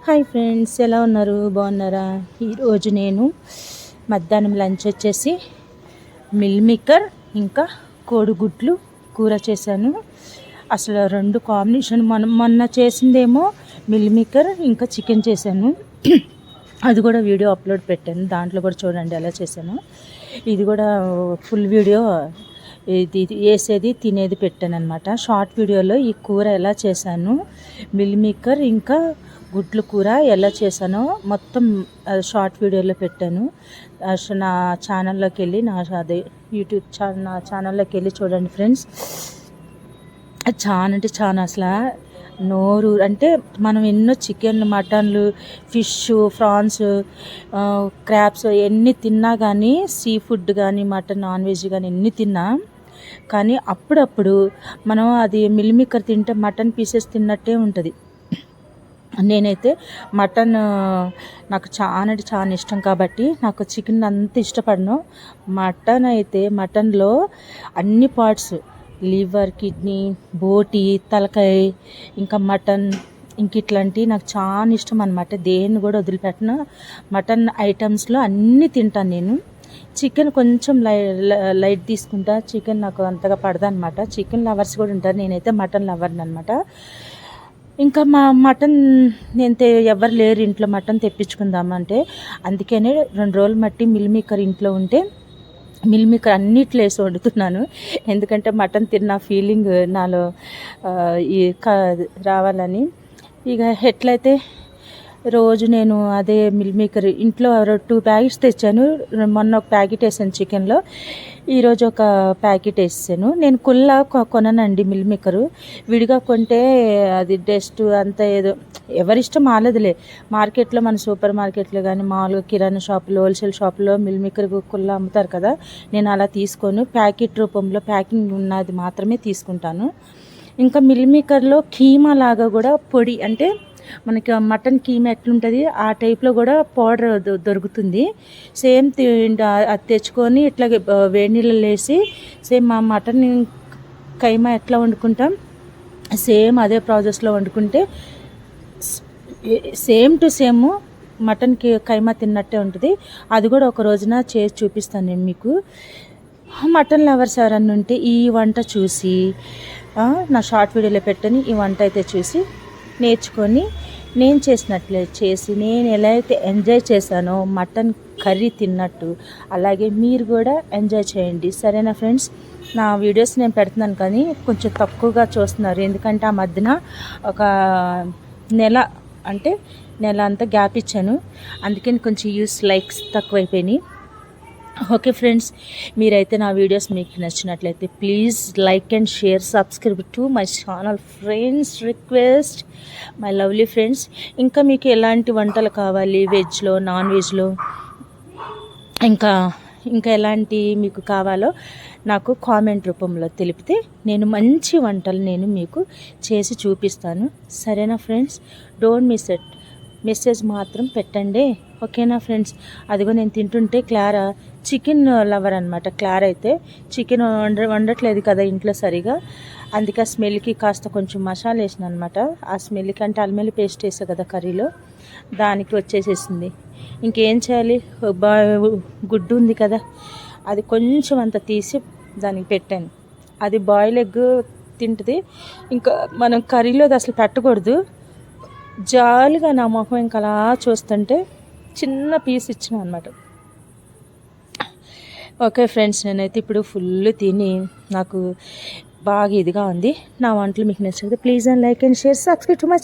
Hi friends, ఎలా ఉన్నారు? బాగున్నారా? ఈరోజు నేను మధ్యాహ్నం లంచ్ వచ్చేసి మిల్ మేకర్ ఇంకా కోడిగుడ్లు కూర చేశాను. అసలు రెండు కాంబినేషన్. మొన్న చేసిందేమో మిల్ మేకర్ ఇంకా చికెన్ చేశాను. అది కూడా వీడియో అప్లోడ్ పెట్టాను, దాంట్లో కూడా చూడండి ఎలా చేశాను. ఇది కూడా ఫుల్ వీడియో ఇది వేసేది తినేది పెట్టాను అనమాట. షార్ట్ వీడియోలో ఈ కూర ఎలా చేశాను, మిల్ మేకర్ ఇంకా గుడ్లు కూర ఎలా చేశానో మొత్తం షార్ట్ వీడియోలో పెట్టాను. నా ఛానల్లోకి వెళ్ళి అదే యూట్యూబ్ నా ఛానల్లోకి వెళ్ళి చూడండి ఫ్రెండ్స్. చాలా అంటే చాలా అసలు నోరు అంటే మనం ఎన్నో చికెన్లు, మటన్లు, ఫిష్, ప్రాన్స్, క్రాబ్స్ ఎన్ని తిన్నా కానీ, సీ ఫుడ్ కానీ, మటన్, నాన్ వెజ్ కానీ ఎన్ని తిన్నా కానీ అప్పుడప్పుడు మనం అది మిల్ మేకర్ తింటే మటన్ పీసెస్ తిన్నట్టే ఉంటుంది. నేనైతే మటన్ నాకు చాలా అంటే చాలా ఇష్టం కాబట్టి నాకు చికెన్ అంత ఇష్టపడను. మటన్ అయితే మటన్లో అన్ని పార్ట్స్, లివర్, కిడ్నీ, బోటి, తలకాయ, ఇంకా మటన్ ఇంక ఇట్లాంటివి నాకు చాలా ఇష్టం అనమాట. దేన్ని కూడా వదిలిపెట్టను. మటన్ ఐటమ్స్లో అన్నీ తింటాను నేను. చికెన్ కొంచెం లైట్ తీసుకుంటా. చికెన్ నాకు అంతగా పడదనమాట. చికెన్ లవర్స్ కూడా ఉంటారు, నేనైతే మటన్ లవర్ని అనమాట. ఇంకా మటన్ నేను ఎవరు లేరు ఇంట్లో మటన్ తెప్పించుకుందామంటే, అందుకనే 2 రోజులు మట్టి మిల్ మేకర్ ఇంట్లో ఉంటే మిల్ మేకర్ అన్నిట్లో వేసి వండుతున్నాను. ఎందుకంటే మటన్ తిన్న ఫీలింగ్ నాలో రావాలని. ఇక ఎట్లయితే రోజు నేను అదే మిల్ మేకర్ ఇంట్లో 2 ప్యాకెట్స్ తెచ్చాను. మొన్న ఒక ప్యాకెట్ వేసాను చికెన్లో, ఈరోజు ఒక ప్యాకెట్ వేసాను. నేను కొననండి మిల్ మేకరు. విడిగా కొంటే అది డస్ట్ అంతా ఏదో ఎవరిష్టం ఆలదులే. మార్కెట్లో మన సూపర్ మార్కెట్లో కానీ మామూలుగా కిరాణా షాపులో, హోల్సేల్ షాపులో మిల్ మేకర్ కుల్ల అమ్ముతారు కదా, నేను అలా తీసుకొని ప్యాకెట్ రూపంలో ప్యాకింగ్ ఉన్నది మాత్రమే తీసుకుంటాను. ఇంకా మిల్ మేకర్లో కీమా లాగా కూడా పొడి, అంటే మనకి మటన్ కీమా ఎట్లుంటుంది ఆ టైప్లో కూడా పౌడర్ దొరుకుతుంది. సేమ్ అది తెచ్చుకొని ఇట్లా వేడి నీళ్ళలో వేసి సేమ్ మా మటన్ కైమా ఎట్లా వండుకుంటాం సేమ్ అదే ప్రాసెస్లో వండుకుంటే సేమ్ టు సేమ్ మటన్కి కైమా తిన్నట్టే ఉంటుంది. అది కూడా ఒక రోజున చేసి చూపిస్తాను నేను మీకు. మటన్ లవర్స్ ఎవరన్నా ఉంటే ఈ వంట చూసి నా షార్ట్ వీడియోలో పెట్టని ఈ వంట అయితే చూసి నేర్చుకొని నేను చేసినట్లే చేసి నేను ఎలా అయితే ఎంజాయ్ చేశానో మటన్ కర్రీ తిన్నట్టు అలాగే మీరు కూడా ఎంజాయ్ చేయండి. సరేనా ఫ్రెండ్స్? నా వీడియోస్ నేను పెడుతున్నాను కానీ కొంచెం తక్కువగా చూస్తున్నారు, ఎందుకంటే ఆ మధ్యన ఒక నెల అంతా గ్యాప్ ఇచ్చాను, అందుకని కొంచెం లైక్స్ తక్కువైపోయినాయి. ఓకే ఫ్రెండ్స్, మీరైతే నా వీడియోస్ మీకు నచ్చినట్లయితే please like and share, subscribe to my channel friends. Request my lovely friends. ఇంకా మీకు ఎలాంటి వంటలు కావాలి, వెజ్లో, నాన్ వెజ్లో, ఇంకా ఎలాంటి మీకు కావాలో నాకు కామెంట్ రూపంలో తెలిపితే నేను మంచి వంటలు నేను మీకు చేసి చూపిస్తాను. సరేనా friends? Don't miss it. Message మాత్రం పెట్టండి, ఓకేనా ఫ్రెండ్స్? అదిగో నేను తింటుంటే క్లారా చికెన్ లవర్ అనమాట. క్లారా అయితే చికెన్ వండట్లేదు కదా ఇంట్లో సరిగా, అందుకే ఆ స్మెల్కి కాస్త కొంచెం మసాలా వేసిన అనమాట. ఆ స్మెల్కి అంటే అల్లం పేస్ట్ వేసా కదా కర్రీలో, దానికి వచ్చేసేసింది. ఇంకేం చేయాలి, గుడ్డు ఉంది కదా అది కొంచెం అంత తీసి దానికి పెట్టాను. అది బాయిల్ ఎగ్ తింటుంది, ఇంకా మనం కర్రీలో అసలు పెట్టకూడదు. జాలిగా నా మొహం ఇంకా అలా చూస్తుంటే చిన్న పీస్ ఇచ్చిన అనమాట. ఓకే ఫ్రెండ్స్, నేనైతే ఇప్పుడు ఫుల్ తిని నాకు బాగా ఇదిగా ఉంది. నా వంటలు మీకు నచ్చితే please and like and share, subscribe to my